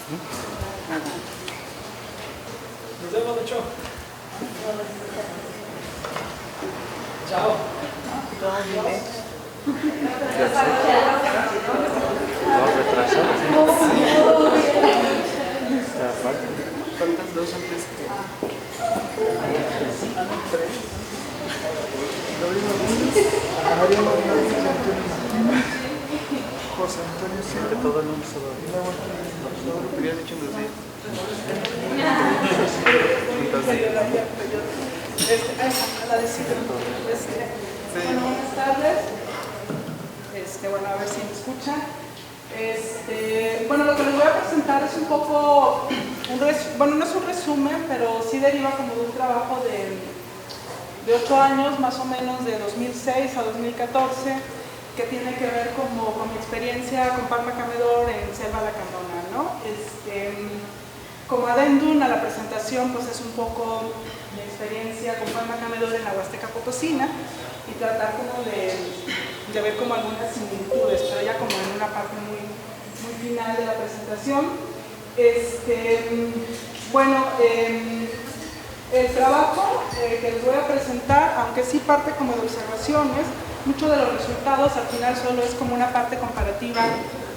Nos vemos, mucho. Chao. Faltan dos antes que... José Antonio siente todo el mundo solo. Lo que había dicho en los días. Bueno, buenas tardes. Bueno, a ver si me escuchan. Bueno, lo que les voy a presentar es un poco, bueno, no es un resumen, pero sí deriva como de un trabajo de 8 años, más o menos de 2006 a 2014, que tiene que ver como con mi experiencia con Palma Camedor en Selva Lacandona, ¿no? Como adendum a la presentación, pues es un poco mi experiencia con Palma Camedor en la Huasteca Potosina y tratar como de ver como algunas similitudes, pero ya como en una parte muy final de la presentación. Bueno, el trabajo que les voy a presentar, aunque sí parte como de observaciones, muchos de los resultados al final solo es como una parte comparativa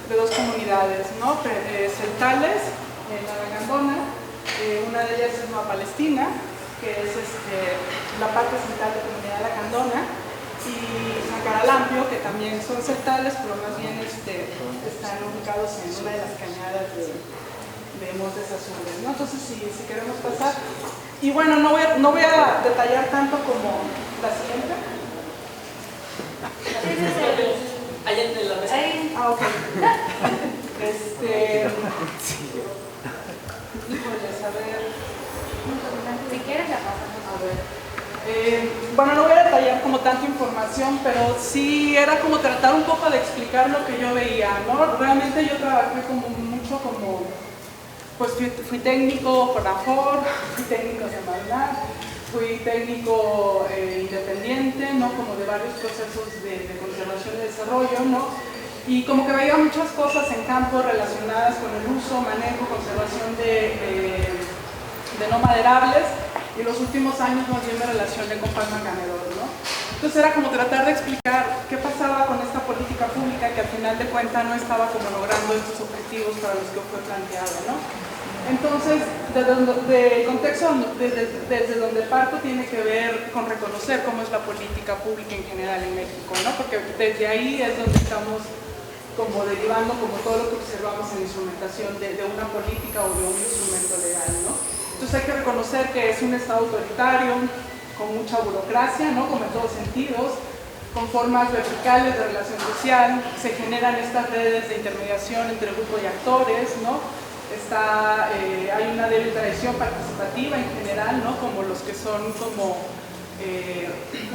de dos comunidades, ¿no? Celtales, en la Lacandona, una de ellas es Nueva Palestina, que es la parte central de la comunidad Lacandona, y San Caralampio, que también son celtales, pero más bien están ubicados en una de las cañadas de Montes Azules, ¿no? Entonces, si queremos pasar, y bueno, no voy a detallar tanto como la siguiente. Allá en la mesa. Ah, ok. Híjoles, a ver. Si quieres la pasamos. A ver. Bueno, no voy a detallar como tanta información, pero sí era como tratar un poco de explicar lo que yo veía, ¿no? Realmente yo trabajé como mucho como, pues fui técnico por AFOR, fui técnico de Semarnat, fui técnico independiente, ¿no? Como de varios procesos de conservación y desarrollo, ¿no? Y como que veía muchas cosas en campo relacionadas con el uso, manejo, conservación de no maderables, y los últimos años más bien me relacioné con Palma Camedor, ¿no? Entonces era como tratar de explicar qué pasaba con esta política pública que al final de cuentas no estaba como logrando estos objetivos para los que fue planteado, ¿no? Entonces, el contexto desde donde parto tiene que ver con reconocer cómo es la política pública en general en México, ¿no? Porque desde ahí es donde estamos como derivando como todo lo que observamos en instrumentación de una política o de un instrumento legal, ¿no? Entonces hay que reconocer que es un Estado autoritario, con mucha burocracia, ¿no? Como en todos sentidos, con formas verticales de relación social, se generan estas redes de intermediación entre grupo y actores, ¿no? Hay una débil tradición participativa en general, ¿no? Como los que son como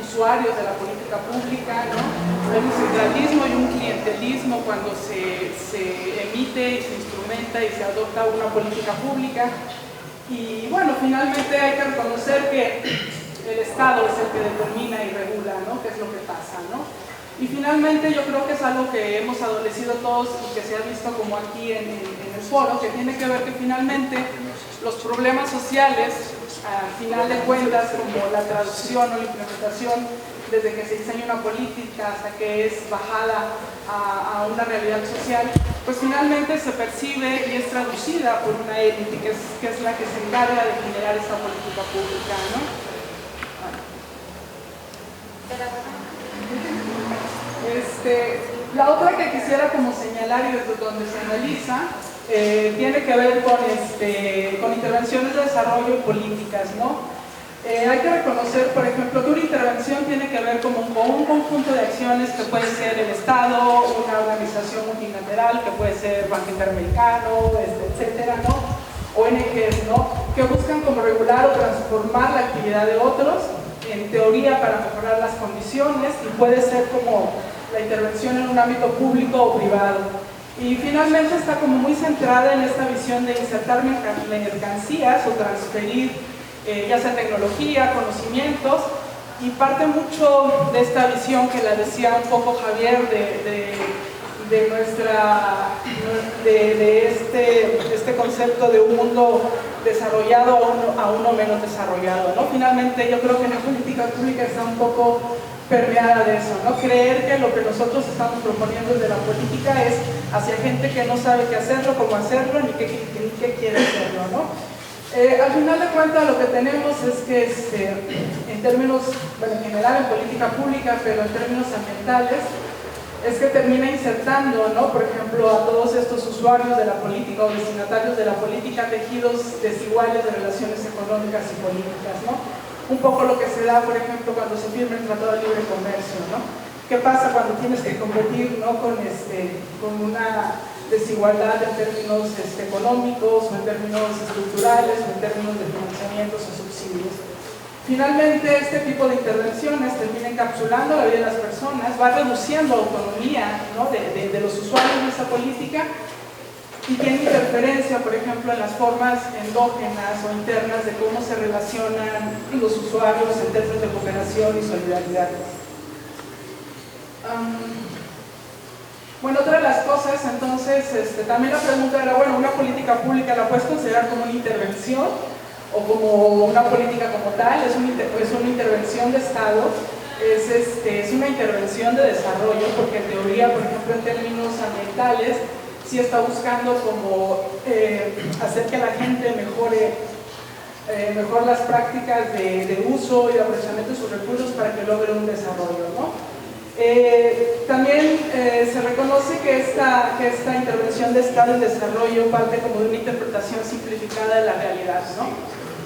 usuarios de la política pública, ¿no? Hay un centralismo y un clientelismo cuando se emite y se instrumenta y se adopta una política pública. Y bueno, finalmente hay que reconocer que el Estado es el que determina y regula, ¿no? Qué es lo que pasa, ¿no? Y finalmente yo creo que es algo que hemos adolecido todos y que se ha visto como aquí en el foro, que tiene que ver que finalmente los problemas sociales, al final de cuentas, como la traducción o la implementación, desde que se diseña una política hasta que es bajada a una realidad social, pues finalmente se percibe y es traducida por una élite que es la que se encarga de generar esta política pública, ¿no? La otra que quisiera como señalar y desde donde se analiza tiene que ver con intervenciones de desarrollo y políticas, ¿no? Hay que reconocer, por ejemplo, que una intervención tiene que ver con un conjunto de acciones que puede ser el Estado, una organización multilateral, que puede ser Banco Interamericano, etcétera, ¿no? ONGs, ¿no? Que buscan como regular o transformar la actividad de otros, en teoría para mejorar las condiciones, y puede ser como la intervención en un ámbito público o privado. Y finalmente está como muy centrada en esta visión de insertar mercancías o transferir ya sea tecnología, conocimientos, y parte mucho de esta visión que la decía un poco Javier este concepto de un mundo desarrollado a uno menos desarrollado, ¿no? Finalmente yo creo que la política pública está un poco permeada de eso, ¿no? Creer que lo que nosotros estamos proponiendo desde la política es hacia gente que no sabe qué hacerlo, cómo hacerlo, ni qué quiere hacerlo, ¿no? Al final de cuentas lo que tenemos es que en términos, bueno, en general en política pública, pero en términos ambientales, es que termina insertando, ¿no? Por ejemplo, a todos estos usuarios de la política o destinatarios de la política tejidos desiguales de relaciones económicas y políticas, ¿no? Un poco lo que se da, por ejemplo, cuando se firma el Tratado de Libre Comercio, ¿no? ¿Qué pasa cuando tienes que competir, ¿no? con una desigualdad en términos económicos o en términos estructurales o en términos de financiamientos o subsidios? Finalmente, este tipo de intervenciones termina encapsulando la vida de las personas, va reduciendo autonomía, ¿no? de los usuarios de esa política y tiene interferencia, por ejemplo, en las formas endógenas o internas de cómo se relacionan los usuarios en términos de cooperación y solidaridad. Bueno, otra de las cosas, entonces, también la pregunta era, bueno, ¿una política pública la puedes considerar como una intervención o como una política como tal? Es una intervención de Estado, es una intervención de desarrollo, porque en teoría, por ejemplo, en términos ambientales, sí está buscando como hacer que la gente mejore las prácticas de uso y de aprovechamiento de sus recursos para que logre un desarrollo, ¿no? También se reconoce que esta intervención de Estado en desarrollo parte como de una interpretación simplificada de la realidad, ¿no?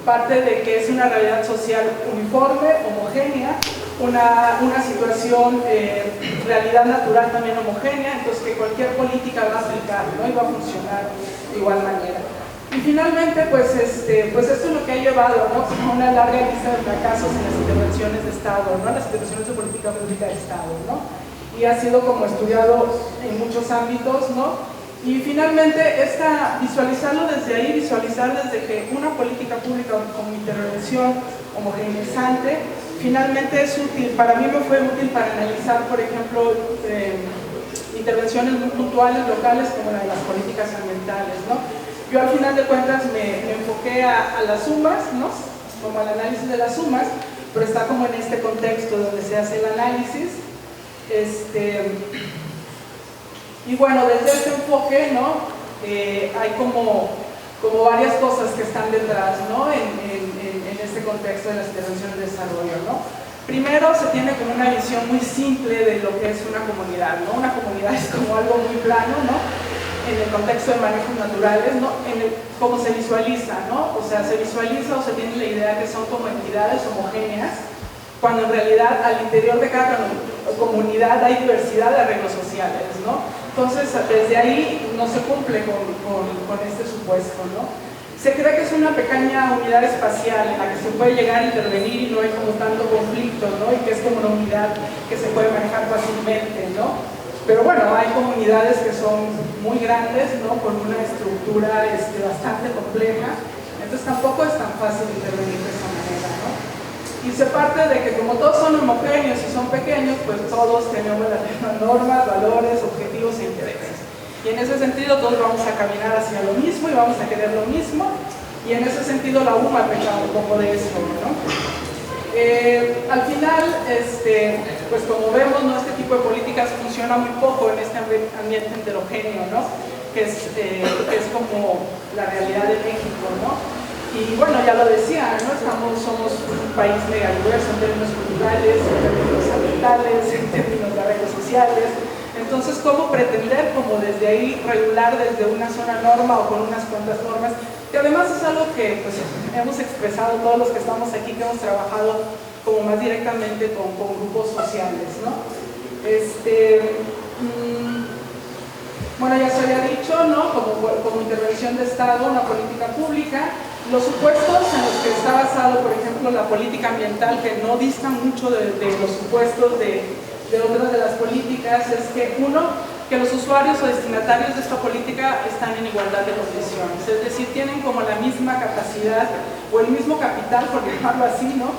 Parte de que es una realidad social uniforme, homogénea, una situación, realidad natural también homogénea, entonces que cualquier política va a aplicar, ¿no? Y va a funcionar de igual manera. Y finalmente, pues esto es lo que ha llevado, ¿no? A una larga lista de fracasos en las intervenciones de Estado, ¿no? Las intervenciones de política pública de Estado, ¿no? Y ha sido como estudiado en muchos ámbitos, ¿no? Y finalmente, visualizarlo desde ahí, visualizar desde que una política pública como intervención homogeneizante, finalmente es útil. Para mí me fue útil para analizar, por ejemplo, intervenciones muy puntuales, locales, como la de las políticas ambientales, ¿no? Yo al final de cuentas me enfoqué a las sumas, ¿no? Como al análisis de las sumas, pero está como en este contexto donde se hace el análisis. Y bueno, desde este enfoque, ¿no? Hay como varias cosas que están detrás, ¿no? En este contexto de las intervenciones de desarrollo, ¿no? Primero, se tiene como una visión muy simple de lo que es una comunidad, ¿no? Una comunidad es como algo muy plano, ¿no? En el contexto de manejos naturales, ¿no? Cómo se visualiza, ¿no? O sea, se visualiza o se tiene la idea que son como entidades homogéneas, cuando en realidad al interior de cada comunidad hay diversidad de arreglos sociales, ¿no? Entonces, desde ahí no se cumple con este supuesto, ¿no? Se cree que es una pequeña unidad espacial en la que se puede llegar a intervenir y no hay como tanto conflicto, ¿no? Y que es como una unidad que se puede manejar fácilmente, ¿no? Pero bueno, hay comunidades que son muy grandes, ¿no? Con una estructura bastante compleja, entonces tampoco es tan fácil intervenir de esa manera, ¿no? Y se parte de que como todos son homogéneos y son pequeños, pues todos tenemos las mismas normas, valores, objetivos e intereses. Y en ese sentido todos vamos a caminar hacia lo mismo y vamos a querer lo mismo, y en ese sentido la UMA peca un poco de eso, ¿no? Al final, pues como vemos, ¿no? Este tipo de políticas funciona muy poco en este ambiente heterogéneo, ¿no? Que es como la realidad de México, ¿no? Y bueno, ya lo decía, ¿no? Somos un país mega diverso en términos culturales, en términos ambientales, en términos de arreglos sociales. Entonces, ¿cómo pretender, como desde ahí, regular desde una zona norma o con unas cuantas normas? Que además es algo que pues, hemos expresado todos los que estamos aquí, que hemos trabajado como más directamente con grupos sociales, ¿no? Bueno, ya se había dicho, ¿no? Como intervención de Estado, una política pública. Los supuestos en los que está basado, por ejemplo, la política ambiental, que no distan mucho de los supuestos de otras de las políticas, es que que los usuarios o destinatarios de esta política están en igualdad de condiciones, es decir, tienen como la misma capacidad o el mismo capital, por llamarlo así, ¿no?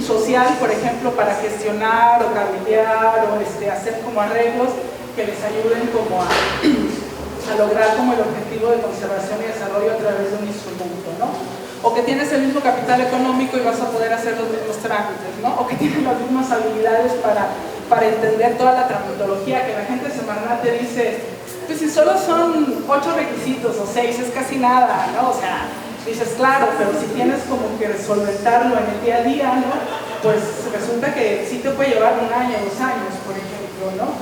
Social, por ejemplo, para gestionar o cabildear o hacer como arreglos que les ayuden como a lograr como el objetivo de conservación y desarrollo a través de un instrumento, ¿no? O que tienes el mismo capital económico y vas a poder hacer los mismos trámites, ¿no? O que tienes las mismas habilidades para entender toda la tramitología, que la gente de Semarnat te dice, pues si solo son 8 requisitos o 6, es casi nada, ¿no? O sea, dices, claro, pero si tienes como que solventarlo en el día a día, ¿no? Pues resulta que sí te puede llevar 1 año, 2 años, por ejemplo, ¿no?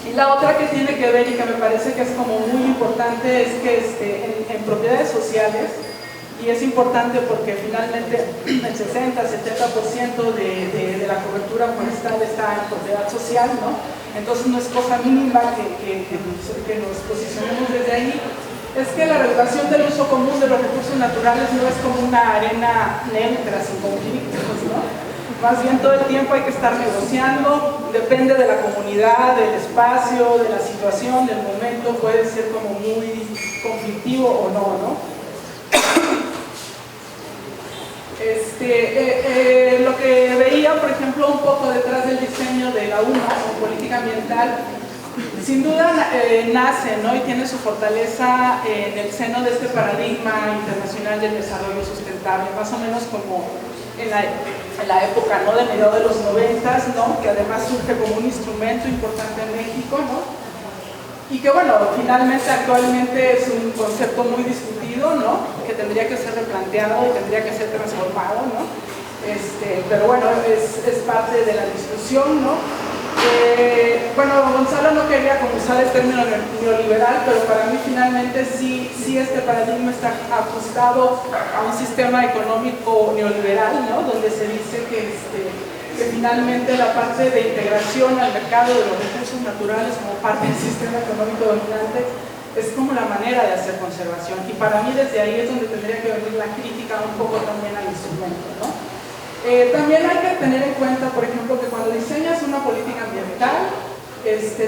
Y la otra que tiene que ver y que me parece que es como muy importante es que en propiedades sociales, y es importante porque finalmente el 60-70% de la cobertura forestal está en propiedad social, ¿no? Entonces no es cosa mínima que nos posicionemos desde ahí. Es que la regulación del uso común de los recursos naturales no es como una arena neutra, sin conflictos, ¿no? Más bien todo el tiempo hay que estar negociando, depende de la comunidad, del espacio, de la situación, del momento, puede ser como muy conflictivo o no, ¿no? Lo que veía, por ejemplo, un poco detrás del diseño de la UMA o política ambiental, sin duda nace, ¿no? Y tiene su fortaleza en el seno de este paradigma internacional del desarrollo sustentable, más o menos como en la época, ¿no? De mediados de los 90s, ¿no? Que además surge como un instrumento importante en México, ¿no? Y que bueno, finalmente actualmente es un concepto muy discutido, ¿no? Que tendría que ser replanteado y tendría que ser transformado, ¿no? Pero bueno, es parte de la discusión, ¿no? Bueno, Gonzalo no quería como usar el término neoliberal, pero para mí finalmente sí este paradigma está ajustado a un sistema económico neoliberal, ¿no? Donde se dice que finalmente la parte de integración al mercado de los recursos naturales como parte del sistema económico dominante es como la manera de hacer conservación, y para mí desde ahí es donde tendría que venir la crítica un poco también al instrumento, ¿no? También hay que tener en cuenta, por ejemplo, que cuando diseñas una política ambiental,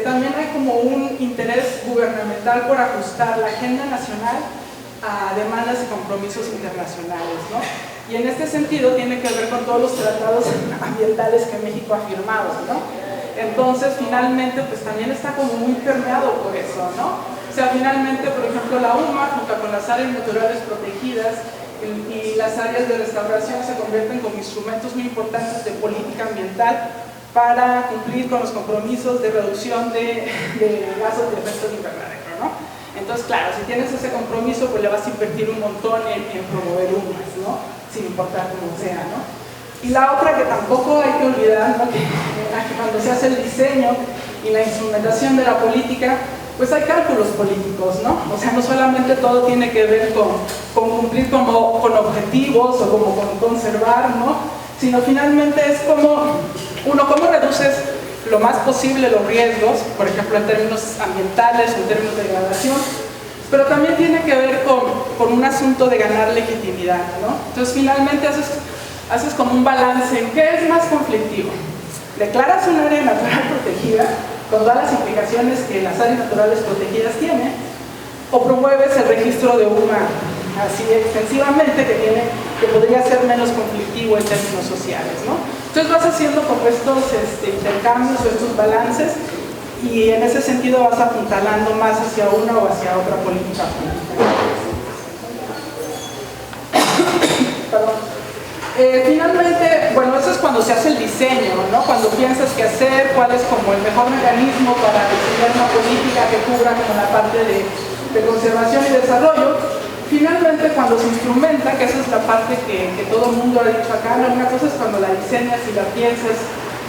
también hay como un interés gubernamental por ajustar la agenda nacional a demandas y compromisos internacionales, ¿no? Y en este sentido tiene que ver con todos los tratados ambientales que México ha firmado, ¿no? Entonces, finalmente, pues también está como muy permeado por eso, ¿no? O sea, finalmente, por ejemplo, la UMA, junto con las áreas naturales protegidas y las áreas de restauración, se convierten como instrumentos muy importantes de política ambiental para cumplir con los compromisos de reducción de gases de efecto invernadero, ¿no? Entonces, claro, si tienes ese compromiso, pues le vas a invertir un montón en promover UMAs, ¿no? Sin importar cómo sea, ¿no? Y la otra que tampoco hay que olvidar, ¿no? que cuando se hace el diseño y la instrumentación de la política, pues hay cálculos políticos, ¿no? O sea, no solamente todo tiene que ver con cumplir con objetivos o como con conservar, ¿no? Sino finalmente es como, cómo reduces lo más posible los riesgos, por ejemplo, en términos ambientales o en términos de degradación, pero también tiene que ver con un asunto de ganar legitimidad, ¿no? Entonces, finalmente haces como un balance en qué es más conflictivo. Declaras un área natural protegida, con todas las implicaciones que las áreas naturales protegidas tienen, o promueves el registro de UMA así extensivamente que podría ser menos conflictivo en términos sociales, ¿no? Entonces vas haciendo como estos intercambios o estos balances, y en ese sentido vas apuntalando más hacia una o hacia otra política pública. Perdón. Finalmente, bueno, eso es cuando se hace el diseño, ¿no? Cuando piensas qué hacer, cuál es como el mejor mecanismo para diseñar una política que cubra como la parte de conservación y desarrollo. Finalmente, cuando se instrumenta, que esa es la parte que todo el mundo ha dicho acá, ¿no? Una cosa es cuando la diseñas y la piensas,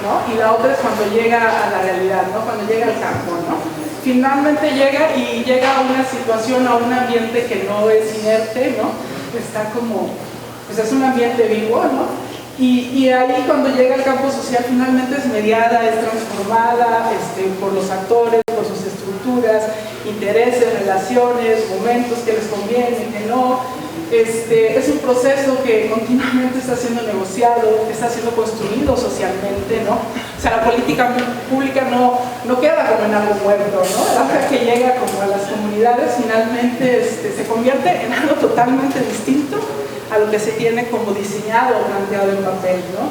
¿no? Y la otra es cuando llega a la realidad, ¿no? Cuando llega al campo, ¿no? Finalmente llega a una situación, a un ambiente que no es inerte, ¿no? Está como, pues es un ambiente vivo, ¿no? Y ahí cuando llega al campo social finalmente es mediada, es transformada por los actores, por sus estructuras, intereses, relaciones, momentos que les conviene, que no. Es un proceso que continuamente está siendo negociado, que está siendo construido socialmente, ¿no? O sea, la política pública no queda como en algo muerto, ¿no? La hora que llega como a las comunidades finalmente se convierte en algo totalmente distinto a lo que se tiene como diseñado o planteado en papel, ¿no?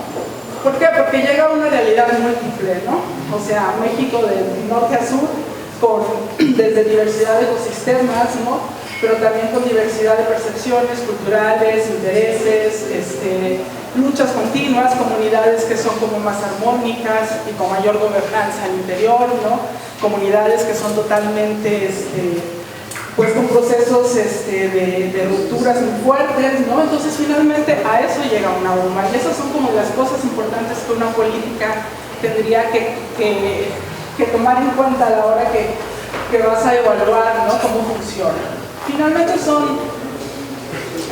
¿Por qué? Porque llega a una realidad múltiple, ¿no? O sea, México de norte a sur, desde diversidad de ecosistemas, ¿no? Pero también con diversidad de percepciones culturales, intereses, luchas continuas, comunidades que son como más armónicas y con mayor gobernanza al interior, ¿no? Comunidades que son totalmente, pues con procesos de rupturas muy fuertes, ¿no? Entonces finalmente a eso llega una bomba y esas son como las cosas importantes que una política tendría que tomar en cuenta a la hora que vas a evaluar, ¿no? Cómo funciona. Finalmente son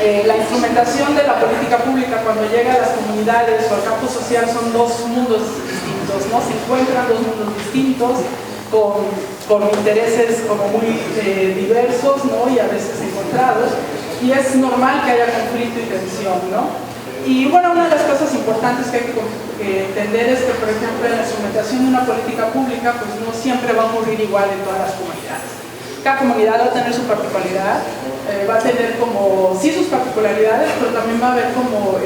la instrumentación de la política pública cuando llega a las comunidades o al campo social son dos mundos distintos, ¿no? Se encuentran dos mundos distintos con intereses como muy diversos, ¿no? Y a veces encontrados, y es normal que haya conflicto y tensión, ¿no? Y bueno, una de las cosas importantes que hay que entender es que, por ejemplo, en la instrumentación de una política pública, pues no siempre va a ocurrir igual en todas las comunidades. Cada comunidad va a tener su particularidad, va a tener como, sí, sus particularidades, pero también va a haber como,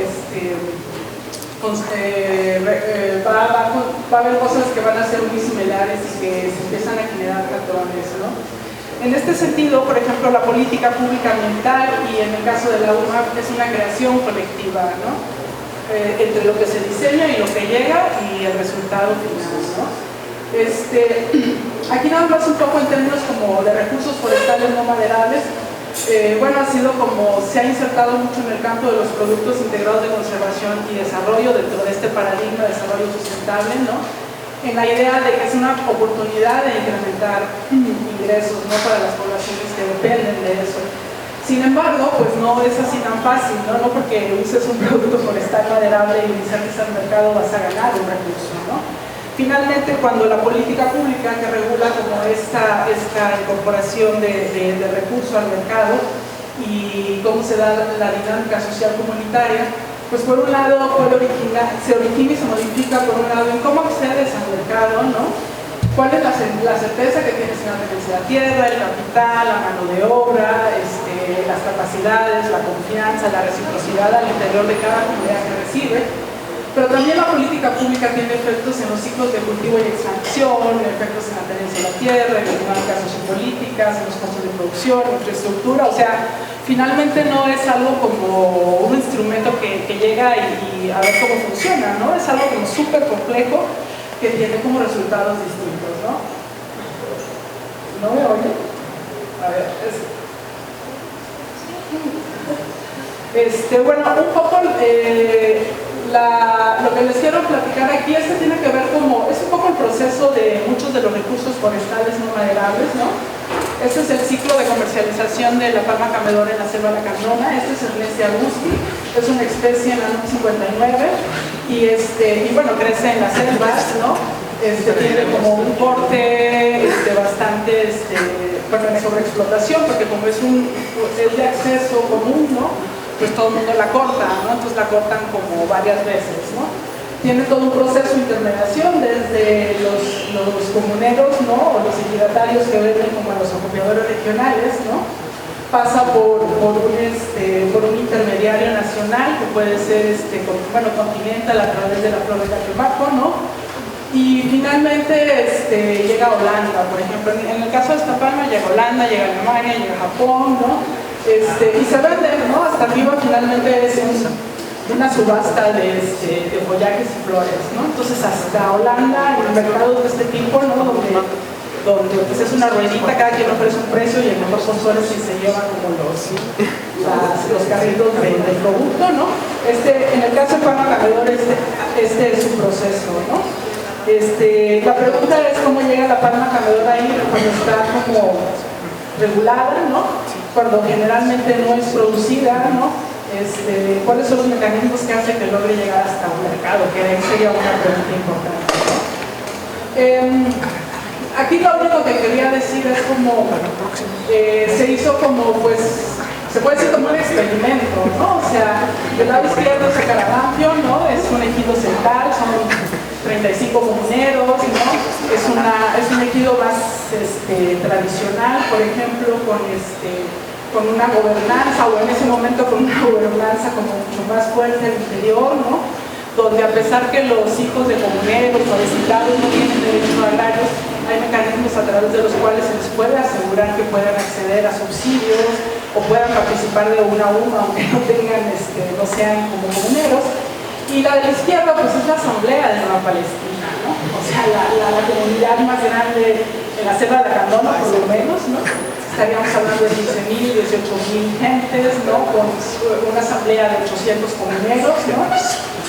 va a haber cosas que van a ser muy similares y que se empiezan a generar patrones, ¿no? En este sentido, por ejemplo, la política pública ambiental y en el caso de la UMAP es una creación colectiva, ¿no? Entre lo que se diseña y lo que llega y el resultado final, ¿no? Aquí nada más un poco en términos como de recursos forestales no maderables, bueno, ha sido como se ha insertado mucho en el campo de los productos integrados de conservación y desarrollo dentro de este paradigma de desarrollo sustentable, ¿no? En la idea de que es una oportunidad de incrementar ingresos, ¿no? Para las poblaciones que dependen de eso. Sin embargo, pues no es así tan fácil, ¿no? No porque uses un producto forestal maderable y insertes al mercado vas a ganar un recurso, ¿no? Finalmente, cuando la política pública que regula como esta incorporación de recursos al mercado y cómo se da la dinámica social comunitaria, pues por un lado se origina y se modifica por un lado en cómo accedes al mercado, ¿no? ¿Cuál es la certeza que tienes en la tenencia de la tierra, el capital, la mano de obra, las capacidades, la confianza, la reciprocidad al interior de cada comunidad que recibe? Pero también la política pública tiene efectos en los ciclos de cultivo y extracción, efectos en la tenencia de la tierra, en las dinámicas sociopolíticas, en los costos de producción, infraestructura. O sea, finalmente no es algo como un instrumento que llega y a ver cómo funciona, ¿no? Es algo como súper complejo que tiene como resultados distintos, ¿no? ¿No me oye? A ver, bueno, un poco lo que les quiero platicar aquí, tiene que ver como, es un poco el proceso de muchos de los recursos forestales no maderables, ¿no? Este es el ciclo de comercialización de la palma camedora en la selva lacandona. Este es el Nestia agusti, es una especie en la NUC 59 y bueno, crece en las selvas, ¿no? Tiene como un porte bastante, bueno, en sobreexplotación, porque como es de acceso común, ¿no? Pues todo el mundo la corta, ¿no? Entonces la cortan como varias veces, ¿no? Tiene todo un proceso de intermediación desde los comuneros, ¿no? O los ejidatarios que venden como a los acopiadores regionales, ¿no? Pasa por un intermediario nacional que puede ser, bueno, continental a través de la flor de Catemaco, ¿no? Y finalmente llega a Holanda, por ejemplo. En el caso de esta palma llega a Holanda, llega a Alemania, llega a Japón, ¿no? Y se vende, ¿no? Hasta arriba finalmente es una subasta de follajes y flores, ¿no? Entonces hasta Holanda, en mercados de este tipo, ¿no? Donde pues es una ruedita, cada quien ofrece un precio y el mejor postor es quien se lleva como los carritos del producto, ¿no? En el caso de palma camedor, este es su proceso, ¿no? La pregunta es cómo llega la palma camedor ahí cuando está como regulada, ¿no? Cuando generalmente no es producida, ¿no? ¿Cuáles son los mecanismos que hacen que logre llegar hasta un mercado? Que ahí sería una pregunta importante, ¿no? Aquí lo único que quería decir es como se hizo como, pues, se puede decir como un experimento, ¿no? O sea, del lado izquierdo es el Caravaggio, ¿no? Es un ejido central, son 35 comuneros, ¿no? Es un ejido más tradicional, por ejemplo, con una gobernanza, o en ese momento con una gobernanza como mucho más fuerte al interior, ¿no? donde a pesar que los hijos de comuneros o de citados no tienen derechos agrarios, hay mecanismos a través de los cuales se les puede asegurar que puedan acceder a subsidios o puedan participar de una UMA, aunque no tengan, no sean como comuneros. Y la de la izquierda, pues es la Asamblea de Nueva Palestina, ¿no? O sea, la comunidad más grande en la selva de la Candona, por lo menos, ¿no? Estaríamos hablando de 15.000, 18.000 gentes, ¿no? Con una asamblea de 800 comuneros, ¿no?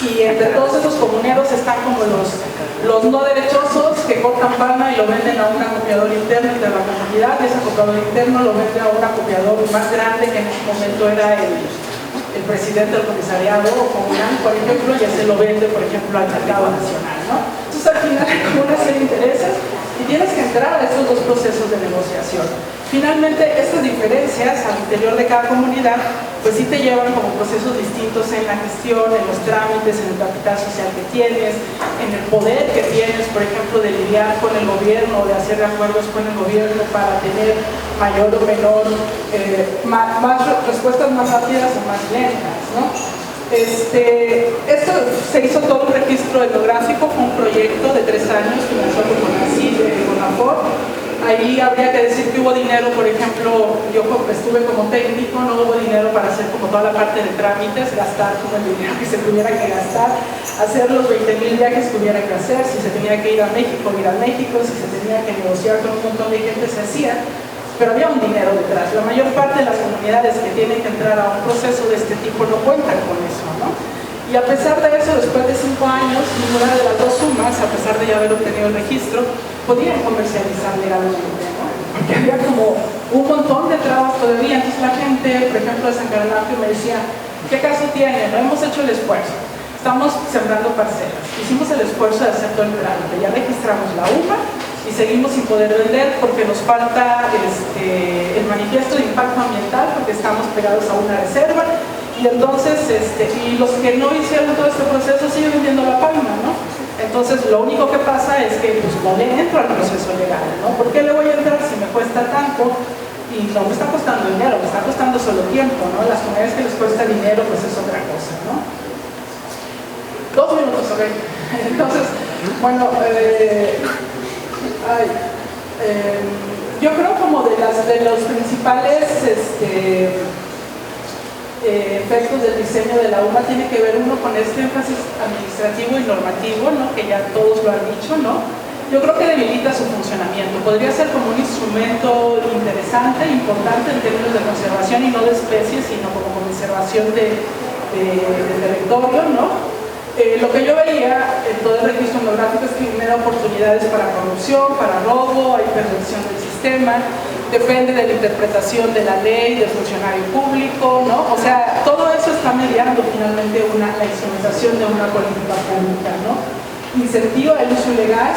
Y entre todos esos comuneros están como los no derechosos que cortan palma y lo venden a un acopiador interno de la comunidad, y ese acopiador interno lo vende a un acopiador más grande que en ese momento era el presidente del comisariado comunal, por ejemplo, y ese lo vende, por ejemplo, al mercado nacional, ¿no? Entonces al final hay como una serie de intereses y tienes que entrar a estos dos procesos de negociación. Finalmente, estas diferencias al interior de cada comunidad, pues sí te llevan como procesos distintos en la gestión, en los trámites, en el capital social que tienes, en el poder que tienes, por ejemplo, de lidiar con el gobierno, de hacer acuerdos con el gobierno para tener mayor o menor, respuestas más rápidas o más lentas, ¿no? Esto se hizo todo un registro etnográfico, fue un proyecto de 3 años financiado por CONACYT y CONAFOR. Ahí habría que decir que hubo dinero, por ejemplo, yo estuve como técnico, no hubo dinero para hacer como toda la parte de trámites, gastar como el dinero que se tuviera que gastar, hacer los 20.000 viajes que hubiera que hacer, si se tenía que ir a México, si se tenía que negociar con un montón de gente, se hacía, pero había un dinero detrás. La mayor parte de las comunidades que tienen que entrar a un proceso de este tipo no cuentan con eso, ¿no? Y a pesar de eso, después de 5 años, ninguna de las dos sumas, a pesar de ya haber obtenido el registro, podían comercializar legalmente, ¿no? Porque había como un montón de trabas todavía. Entonces la gente, por ejemplo, de San Carlos me decía, ¿qué caso tiene? No hemos hecho el esfuerzo, estamos sembrando parcelas, hicimos el esfuerzo de hacer todo el trámite, ya registramos la UMA y seguimos sin poder vender porque nos falta el manifiesto de impacto ambiental porque estamos pegados a una reserva. Y entonces, y los que no hicieron todo este proceso siguen vendiendo la palma, ¿no? Entonces, lo único que pasa es que pues, no le entro al proceso legal, ¿no? ¿Por qué le voy a entrar si me cuesta tanto? Y no me está costando dinero, me está costando solo tiempo, ¿no? Las comunidades que les cuesta dinero, pues es otra cosa, ¿no? 2 minutos, ok. Entonces, bueno, yo creo como de los principales, efectos del diseño de la UMA tiene que ver uno con este énfasis administrativo y normativo, ¿no? Que ya todos lo han dicho, ¿no? Yo creo que debilita su funcionamiento. Podría ser como un instrumento interesante, importante en términos de conservación y no de especies, sino como conservación de territorio, ¿no? Lo que yo veía en todo el registro etnográfico es que genera oportunidades para corrupción, para robo, hay perversión del sistema, depende de la interpretación de la ley, del funcionario público, ¿no? O sea, todo eso está mediando finalmente la instrumentación de una política pública, ¿no? Incentiva el uso ilegal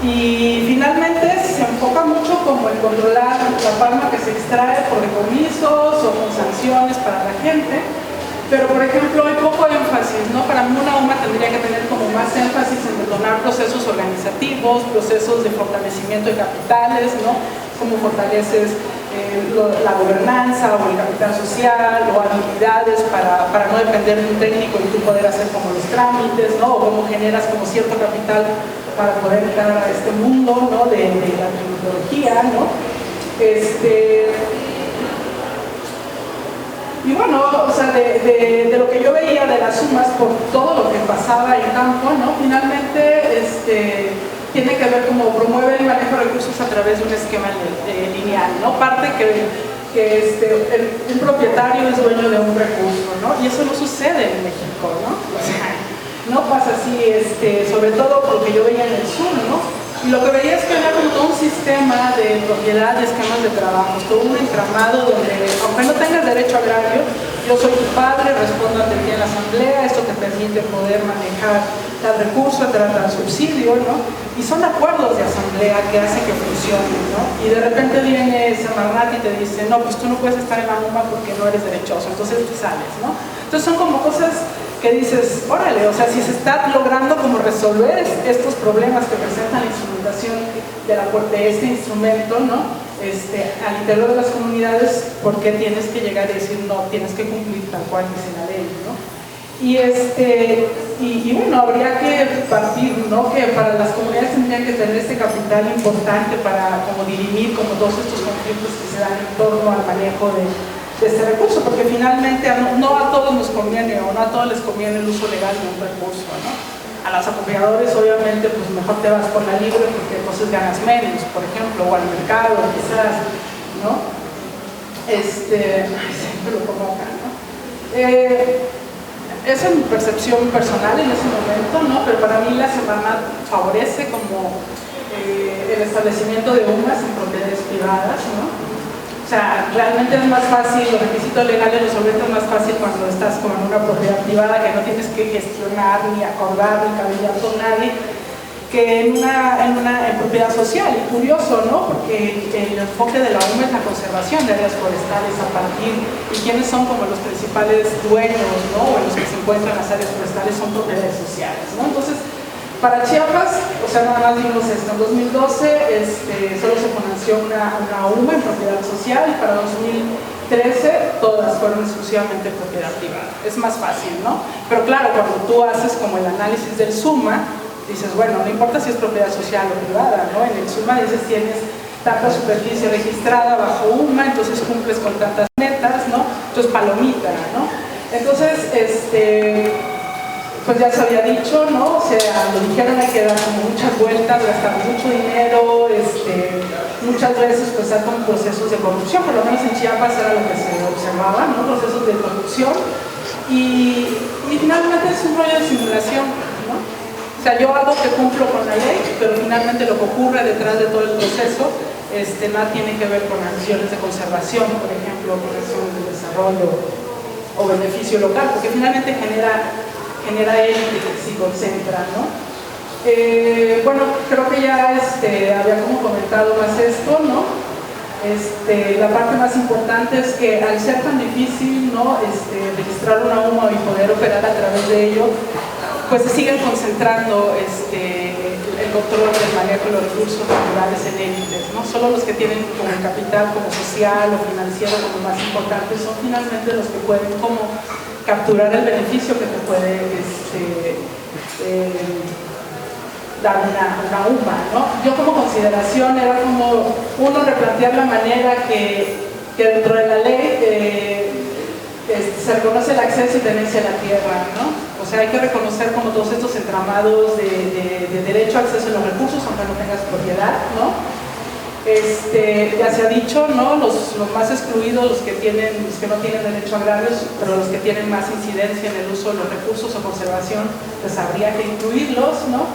y finalmente se enfoca mucho como en controlar la palma que se extrae por decomisos o con sanciones para la gente. Pero, por ejemplo, hay poco énfasis, ¿no? Para mí una UMA tendría que tener como más énfasis en detonar procesos organizativos, procesos de fortalecimiento de capitales, ¿no? Cómo fortaleces la gobernanza o el capital social o habilidades para no depender de un técnico y tú poder hacer como los trámites, ¿no? O cómo generas como cierto capital para poder entrar a este mundo, ¿no? De la tecnología, ¿no? Y bueno, o sea, de lo que yo veía de las sumas por todo lo que pasaba en campo, ¿no? Finalmente tiene que ver cómo promueve el manejo de recursos a través de un esquema lineal, ¿no? Parte que un propietario es dueño de un recurso, ¿no? Y eso no sucede en México, ¿no? O sea, no pasa así, sobre todo por lo que yo veía en el sur, ¿no? Y lo que veía es que había como todo un sistema de propiedad, de esquemas de trabajo, todo un entramado donde, aunque no tengas derecho agrario, yo soy tu padre, respondo ante ti en la asamblea, esto te permite poder manejar el recurso, te da el subsidio, ¿no? Y son acuerdos de asamblea que hacen que funcione, ¿no? Y de repente viene Semarnat y te dice, no, pues tú no puedes estar en la UMA porque no eres derechoso, entonces te sales, ¿no? Entonces son como cosas que dices, órale, o sea, si se está logrando como resolver estos problemas que presentan la instrumentación de este instrumento, ¿no? Al interior de las comunidades, ¿por qué tienes que llegar y decir, no, tienes que cumplir tal cual dice la ley, ¿no? Y bueno, habría que partir, ¿no? Que para las comunidades tendrían que tener este capital importante para como dirimir como todos estos conflictos que se dan en torno al manejo de este recurso, porque finalmente no a todos nos conviene o no a todos les conviene el uso legal de un recurso, ¿no? A los acopladores obviamente pues mejor te vas por la libre porque entonces ganas menos, por ejemplo, o al mercado quizás, ¿no? Siempre lo pongo acá, ¿no? Esa es mi percepción personal en ese momento, ¿no? Pero para mí la Semarnat favorece como el establecimiento de UMAs en propiedades privadas, ¿no? O sea, realmente es más fácil, los requisitos legales los solventes es más fácil cuando estás como en una propiedad privada que no tienes que gestionar, ni acordar, ni cabildear con nadie, que en propiedad social. Y curioso, ¿no? Porque el enfoque de la UMA es la conservación de áreas forestales a partir, y quienes son como los principales dueños, ¿no? O los que se encuentran en las áreas forestales son propiedades sociales, ¿no? Entonces, para Chiapas, o sea, nada más vimos esto, en 2012 solo se financió una UMA en propiedad social y para 2013 todas fueron exclusivamente propiedad privada. Es más fácil, ¿no? Pero claro, cuando tú haces como el análisis del SUMA, dices, bueno, no importa si es propiedad social o privada, ¿no? En el SUMA dices, tienes tanta superficie registrada bajo UMA, entonces cumples con tantas metas, ¿no? Entonces palomita, ¿no? Entonces, pues ya se había dicho, ¿no? O sea, lo dijeron, hay que dar como muchas vueltas, gastar mucho dinero, muchas veces pues hay como procesos de corrupción, por lo menos en Chiapas era lo que se observaba, ¿no? Procesos de corrupción y finalmente es un rollo de simulación, ¿no? O sea, yo hago que cumplo con la ley, pero finalmente lo que ocurre detrás de todo el proceso nada tiene que ver con acciones de conservación, por ejemplo, con acciones de desarrollo o beneficio local, porque finalmente genera élite que se concentra, ¿no? Bueno, creo que ya había como comentado más esto, ¿no? La parte más importante es que al ser tan difícil, ¿no? Registrar una UMA y poder operar a través de ello, pues se siguen concentrando el control del manejo de los recursos naturales en élites, ¿no? Solo los que tienen como el capital como social o financiero como más importantes son finalmente los que pueden como capturar el beneficio que te puede dar una UMA, ¿no? Yo como consideración era como uno replantear la manera que dentro de la ley se reconoce el acceso y tenencia a la tierra, ¿no? O sea, hay que reconocer como todos estos entramados de derecho a acceso a los recursos aunque no tengas propiedad, ¿no? Ya se ha dicho, ¿no? Los más excluidos, los que no tienen derecho a agrarios, pero los que tienen más incidencia en el uso de los recursos o conservación, pues habría que incluirlos, ¿no?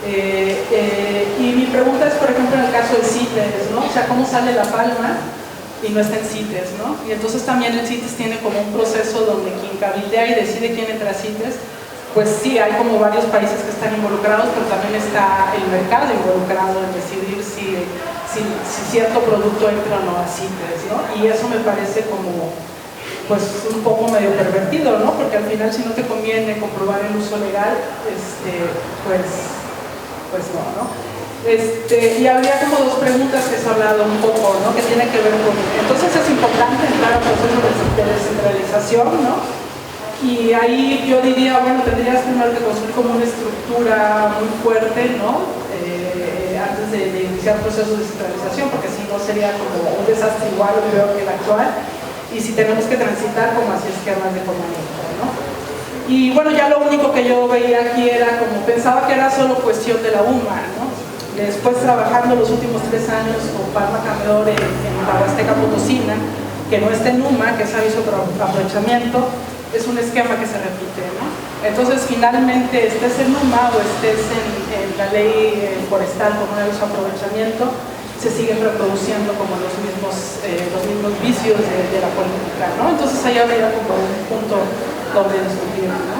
Y mi pregunta es, por ejemplo, en el caso de CITES, ¿no? O sea, ¿cómo sale La Palma y no está en CITES, ¿no? Y entonces también el CITES tiene como un proceso donde quien cabildea y decide quién entra a CITES, pues sí, hay como varios países que están involucrados, pero también está el mercado involucrado en decidir si cierto producto entra o no a CITES, ¿no? Y eso me parece como, pues, un poco medio pervertido, ¿no? Porque al final si no te conviene comprobar el uso legal, pues no, ¿no? Y habría como dos preguntas que se ha hablado un poco, ¿no? Que tienen que ver con... Entonces es importante entrar a procesos de descentralización, ¿no? Y ahí yo diría, bueno, tendrías primero que construir como una estructura muy fuerte, ¿no? Antes de iniciar procesos de descentralización, porque si no sería como un desastre igual o peor que el actual, y si tenemos que transitar como hacia esquemas de comandato, ¿no? Y bueno, ya lo único que yo veía aquí era como, pensaba que era solo cuestión de la UMA, ¿no? Después trabajando los últimos 3 años con Palma Camedor en la Huasteca Potosina, que no está en UMA, que es aviso por aprovechamiento, es un esquema que se repite, ¿no? Entonces finalmente estés en UMA o estés en la ley forestal con un aviso de aprovechamiento, se siguen reproduciendo como los mismos vicios de la política, ¿no? Entonces ahí habría como un punto donde discutir, ¿no?